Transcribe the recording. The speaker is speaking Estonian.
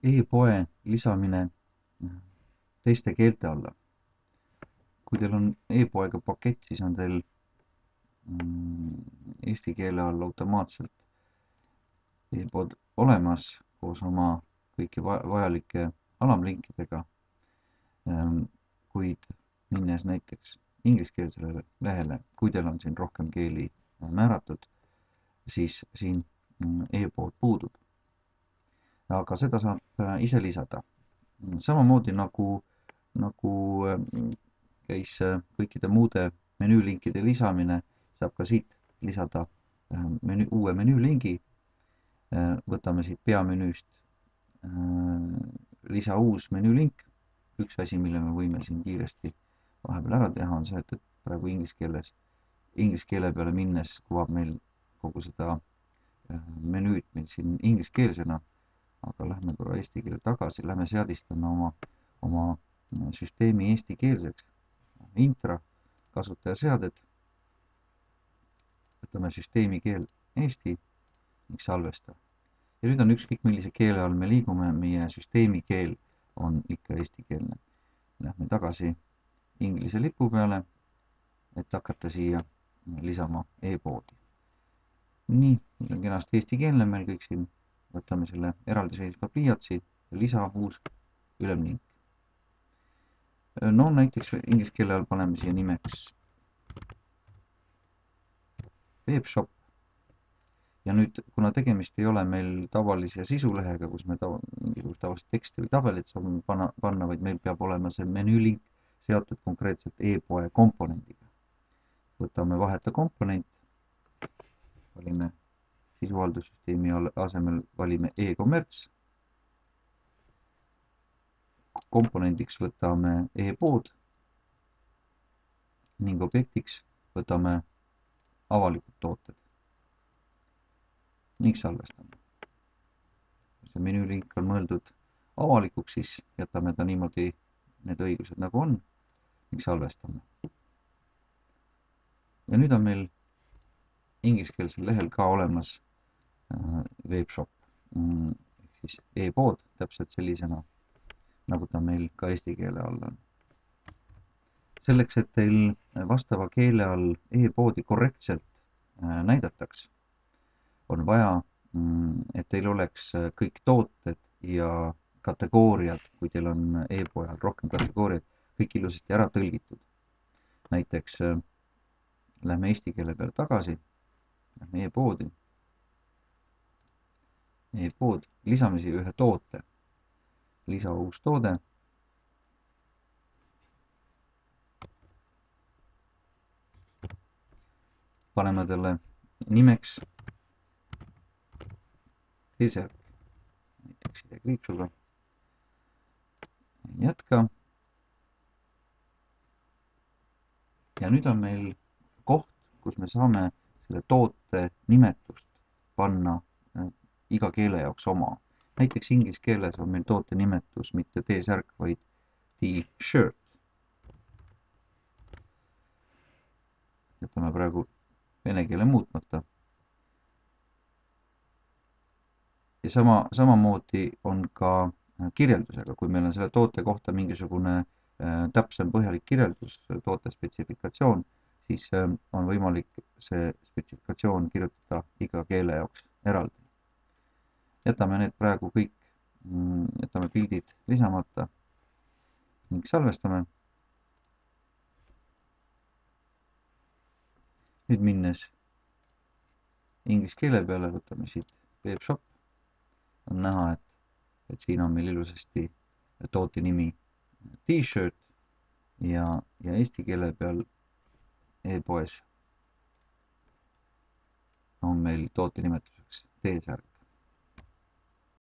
E-poe lisamine teiste keelte alla. Kui teil on e-poega pakett, siis on teil eesti keele all automaatselt e-pood olemas koos oma kõiki vajalike alamlinkidega, kuid minnes näiteks ingliskeelsele lehele, kui teil on siin rohkem keeli määratud, siis siin e-pood puudub. Aga seda saab ise lisada. Samamoodi nagu käis kõikide muude menüülinkide lisamine, saab ka siit lisada uue menüülingi. Võtame siit peamenüüst lisa uus menüülink. Üks asi, mille me võime siin kiiresti vahepeal ära teha, on see, et praegu inglise keele peale minnes kuvab meil kogu seda menüüd meil siin ingliskeelsena, aga lähme korra eesti keele tagasi, lähme seadistame oma süsteemi eestikeelseks. Intra, kasutajaseaded, võtame süsteemi keel eesti ning salvesta. Ja nüüd on ükskõik millise keele all me liigume, meie süsteemi keel on ikka eestikeelne. Lähme tagasi inglise lipu peale, et hakata siia lisama e-poodi. Nii, nüüd on kenasti eestikeelne meil kõik siin. Võtame selle eraldiseisva pliiatsi ja lisa uus ülemlink. No näiteks inglise keele all paneme siia nimeks webshop. Ja nüüd, kuna tegemist ei ole meil tavalise sisulehega, kus me mingisugust tavalist teksti või tabelit saame panna, vaid meil peab olema see menüülink seotud konkreetselt e-poe komponendiga. Võtame vaheta komponent, valime sisuhaldussüsteemi asemel valime e-kommerts. Komponendiks võtame e-pood ning objektiks võtame avalikud tooted ning salvestame. See menüülink on mõeldud avalikuks, siis jätame ta niimoodi need õigused nagu on ning salvestame. Ja nüüd on meil ingliskeelsel lehel ka olemas webshop, ehk siis e-pood täpselt sellisena, nagu ta meil ka eesti keele all on. Selleks, et teil vastava keele all e-poodi korrektselt näidataks, on vaja, et teil oleks kõik tooted ja kategooriad, kui teil on e-poe all rohkem kategooriad, kõik ilusasti ära tõlgitud. Näiteks lähme eesti keele peale tagasi, lähme e-poodi, e-pood, lisame siia ühe toote, lisa uus toode. Paneme talle nimeks T-särk, näiteks sidekriipsuga. Jätka. Ja nüüd on meil koht, kus me saame selle toote nimetust panna iga keele jaoks oma. Näiteks inglise keeles on meil toote nimetus mitte T-särk, vaid T-shirt. Jätame praegu vene keele muutmata. Ja samamoodi on ka kirjeldusega, kui meil on selle toote kohta mingisugune täpsem põhjalik kirjeldus, toote spetsifikatsioon, siis on võimalik see spetsifikatsioon kirjutada iga keele jaoks eraldi. Jätame need praegu kõik, jätame pildid lisamata ning salvestame. Nüüd minnes inglise keele peale, võtame siit webshop. On näha, et siin on meil ilusasti toote nimi T-shirt ja eesti keele peal e-poes on meil toote nimetuseks T-särk.